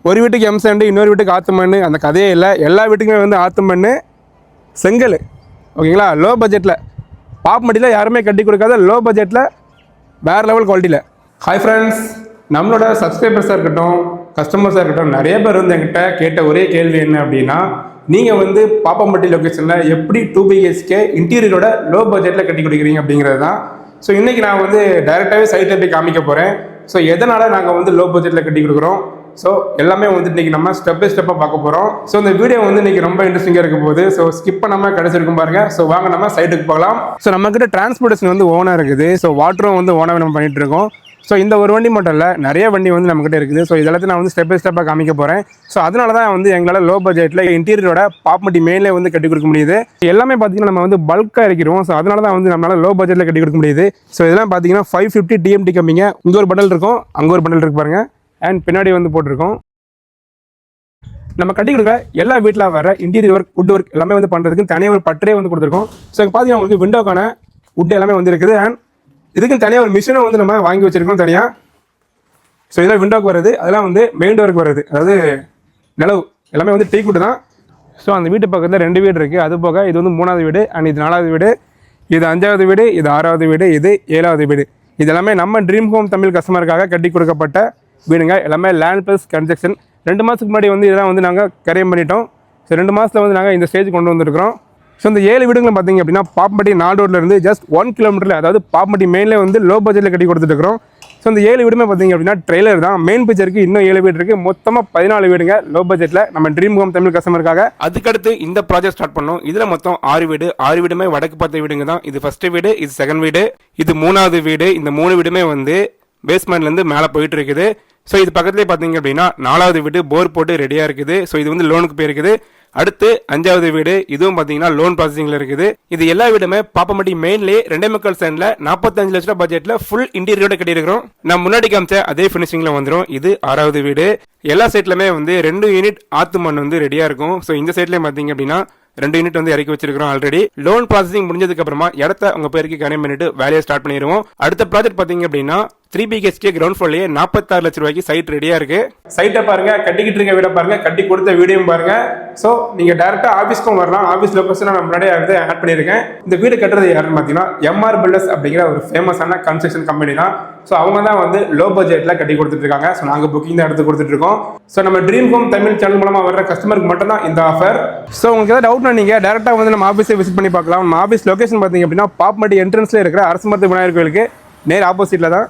ஒரு வீட்டுக்கு எம்சாண்டு, இன்னொரு வீட்டுக்கு ஆற்று மண், அந்த கதையே இல்லை. எல்லா வீட்டுக்குமே வந்து ஆற்று மண், செங்கல். ஓகேங்களா? லோ பட்ஜெட்டில் பாப்பமட்டியில் யாருமே கட்டி கொடுக்காத லோ பட்ஜெட்டில் வேறு லெவல் குவாலிட்டியில். ஹாய் ஃப்ரெண்ட்ஸ், நம்மளோட சப்ஸ்கிரைபர்ஸாக இருக்கட்டும், கஸ்டமர்ஸாக இருக்கட்டும், நிறைய பேர் வந்து என்கிட்ட கேட்ட ஒரே கேள்வி என்ன அப்படின்னா, நீங்கள் வந்து பாப்பம்பட்டி லொக்கேஷனில் எப்படி 2 BHK இன்டீரியரோட லோ பட்ஜெட்டில் கட்டி கொடுக்குறீங்க அப்படிங்கிறது தான். ஸோ இன்றைக்கி நான் வந்து டைரெக்டாகவே சைட்டில் போய் காமிக்க போகிறேன். ஸோ எதனால் நாங்கள் வந்து லோ பட்ஜெட்டில் கட்டி கொடுக்குறோம், ஸோ எல்லாமே வந்து இன்றைக்கி நம்ம ஸ்டெப் பை ஸ்டெப்பாக பார்க்க போகிறோம். ஸோ இந்த வீடியோ வந்து இன்றைக்கி ரொம்ப இன்ட்ரெஸ்டிங்காக இருக்க போகுது. ஸோ ஸ்கிப் பண்ணாமல் கிடச்சிருக்கும் பாருங்கள். ஸோ வாங்க நம்ம சைட்டுக்கு போகலாம். ஸோ நம்மக்கிட்ட டிரான்ஸ்போர்ட்டேஷன் வந்து ஓனாக இருக்குது. ஸோ வாட்டரும் வந்து ஓனாக நம்ம பண்ணிகிட்டு இருக்கோம். ஸோ இந்த ஒரு வண்டி மட்டும் இல்லை, நிறைய வண்டி வந்து நம்மக்கிட்ட இருக்குது. ஸோ இதெல்லாத்தையும் நான் வந்து ஸ்டெப் பை ஸ்டெப்பாக காமிக்க போகிறேன். ஸோ அதனால தான் வந்து எங்களால் லோ பட்ஜெட்டில் இன்டீரியரோட பாப்பமட்டி மெயின்லேயே வந்து கட்டி கொடுக்க முடியுது. எல்லாமே பார்த்தீங்கன்னா நம்ம வந்து பல்காக இருக்கிறோம். ஸோ அதனால தான் வந்து நம்மளால் லோ பட்ஜெட்டில் கட்டி கொடுக்க முடியுது. ஸோ இதெல்லாம் பார்த்தீங்கன்னா 550 TMT கம்மிங்க. இங்கே ஒரு பண்டல் இருக்கும், அங்கே ஒரு பண்டல் இருக்கு பாருங்க, அண்ட் பின்னாடி வந்து போட்டிருக்கோம். நம்ம கட்டி கொடுக்க எல்லா வீட்டில் வர இன்டீரியர் ஒர்க், வுட் ஒர்க் எல்லாமே வந்து பண்ணுறதுக்கு தனியாக ஒரு பட்டரே வந்து கொடுத்துருக்கோம். ஸோ இங்கே பார்த்தீங்கன்னா உங்களுக்கு விண்டோக்கான வுட் எல்லாமே வந்து இருக்குது. அண்ட் இதுக்கு தனியாக ஒரு மிஷினை வந்து நம்ம வாங்கி வச்சிருக்கோம் தனியாக. ஸோ இதெல்லாம் விண்டோக்கு வருது, அதெல்லாம் வந்து மெயின் டோருக்கு வருது, அதாவது நிலவு எல்லாமே வந்து டீ குட்டு தான். ஸோ அந்த வீட்டு பக்கத்தில் 2 வீடு இருக்குது. அது போக இது வந்து 3வது வீடு, அண்ட் இது 4வது வீடு, இது 5வது வீடு, இது 6வது வீடு, இது 7வது வீடு. இது எல்லாமே நம்ம ட்ரீம் ஹோம் தமிழ் கஸ்டமருக்காக கட்டி கொடுக்கப்பட்ட வீடுங்க. எல்லாமே லேண்ட் ப்ளஸ் கன்ஸ்ட்ரக்ஷன். 2 மாதத்துக்கு முன்னாடி வந்து இதெல்லாம் வந்து நாங்கள் கரையம் பண்ணிட்டோம். ஸோ 2 மாதத்தில் வந்து நாங்கள் இந்த ஸ்டேஜ் கொண்டு வந்துருக்கிறோம். ஸோ இந்த 7 வீடுங்களும் பார்த்தீங்க அப்படின்னா பாப்பமட்டி 4 ரோட்லேருந்து ஜஸ்ட் 1 கிலோமீட்டரில், அதாவது பாப்பமட்டி மெயினில் வந்து லோ பட்ஜெட்டில் கட்டி கொடுத்துட்டு இருக்கிறோம். ஸோ இந்த 7 வீடுமே பார்த்தீங்க அப்படின்னா ட்ரெய்லர் தான். மெயின் பிக்சருக்கு இன்னும் 7 வீடு இருக்குது. மொத்தமாக 14 வீடுங்க லோ பட்ஜெட்டில் நம்ம ட்ரீம் ஹோம் தமிழ் கஸ்டமருக்காக. அதுக்கடுத்து இந்த ப்ராஜெக்ட் ஸ்டார்ட் பண்ணோம். இதில் மொத்தம் 6 வீடு. 6 வீடுமே வடக்கு பார்த்த வீடுங்க தான். இது ஃபர்ஸ்ட் வீடு, இது செகண்ட் வீடு, இது 3வது வீடு. இந்த 3 வீடுமே வந்து பேஸ்மெண்ட்லேருந்து மேலே போயிட்டு இருக்குது. ஸோ இது பக்கத்துலேயே பார்த்தீங்க அப்படின்னா 4வது வீடு போர் போட்டு ரெடியாக இருக்குது. ஸோ இது வந்து லோனுக்கு போயிருக்குது. அடுத்து 5வது வீடு, இதுவும் பார்த்தீங்கன்னா லோன் ப்ராசஸிங்ல இருக்குது. இது எல்லா வீடுமே பாப்பமட்டி மெயின்லேயே 2.25 சென்ட்ல 45 லட்ச ரூபாய் பட்ஜெட்ல ஃபுல் இன்டீரியரோட கட்டியிருக்கிறோம். நான் முன்னாடி காமிச்ச அதே ஃபினிஷிங்ல வந்துடும். இது 6வது வீடு. எல்லா சைட்லுமே வந்து 2 யூனிட் ஆத்து மண் வந்து ரெடியா இருக்கும். ஸோ இந்த சைட்லயும் பார்த்தீங்க அப்படின்னா 2 யூனிட் வந்து இறக்கி வச்சிருக்கிறோம் ஆல்ரெடி. லோன் ப்ராசஸிங் முடிஞ்சதுக்கு அப்புறமா இடத்த உங்க பேருக்கு கனெக்ட் பண்ணிட்டு வேலையை ஸ்டார்ட் பண்ணிடுவோம். அடுத்த ப்ராஜெக்ட் பார்த்தீங்க அப்படின்னா 3 BHK கிரவுண்ட் ஃப்ளோர்லயே 46 லட்ச ரூபாய்க்கு சைட் ரெடியா இருக்கு. சைட்டை பாருங்க, கட்டிக்கிட்டு இருக்க வீட பாருங்க, கட்டி கொடுத்த வீடியும் பாருங்க. ஸோ நீங்க டைரக்டா ஆஃபீஸ்க்கும் வரலாம். ஆஃபீஸ் லொகேஷன் நான் முன்னாடியே வந்து ஆட் பண்ணியிருக்கேன். இந்த வீடு கட்டுறது யாருன்னு பார்த்தீங்கன்னா MR பில்டர்ஸ் அப்படிங்கிற ஒரு ஃபேமஸான கன்ஸ்ட்ரக்ஷன் கம்பெனி தான். ஸோ அவங்க தான் வந்து லோ பட்ஜெட்ல கட்டி கொடுத்துட்டு இருக்காங்க. ஸோ நாங்கள் புக்கிங் தான் எடுத்து கொடுத்துட்டு இருக்கோம். ஸோ நம்ம ட்ரீம் ஹோம் தமிழ் சேனல் மூலமா வர்ற கஸ்டமருக்கு மட்டும் தான் இந்த ஆஃபர். ஸோ உங்களுக்கு ஏதாவது டவுட்னா நீங்க டைரக்டா வந்து நம்ம ஆஃபீஸை விசிட் பண்ணி பார்க்கலாம். நம்ம ஆஃபீஸ் லொகேஷன் பார்த்தீங்க அப்படின்னா பாப்பமட்டி என்ட்ரன்ஸ்ல இருக்கிற அரசு மருத்துவ விநாயகர் கோயிலுக்கு நேர் ஆப்போசிட்ல தான்.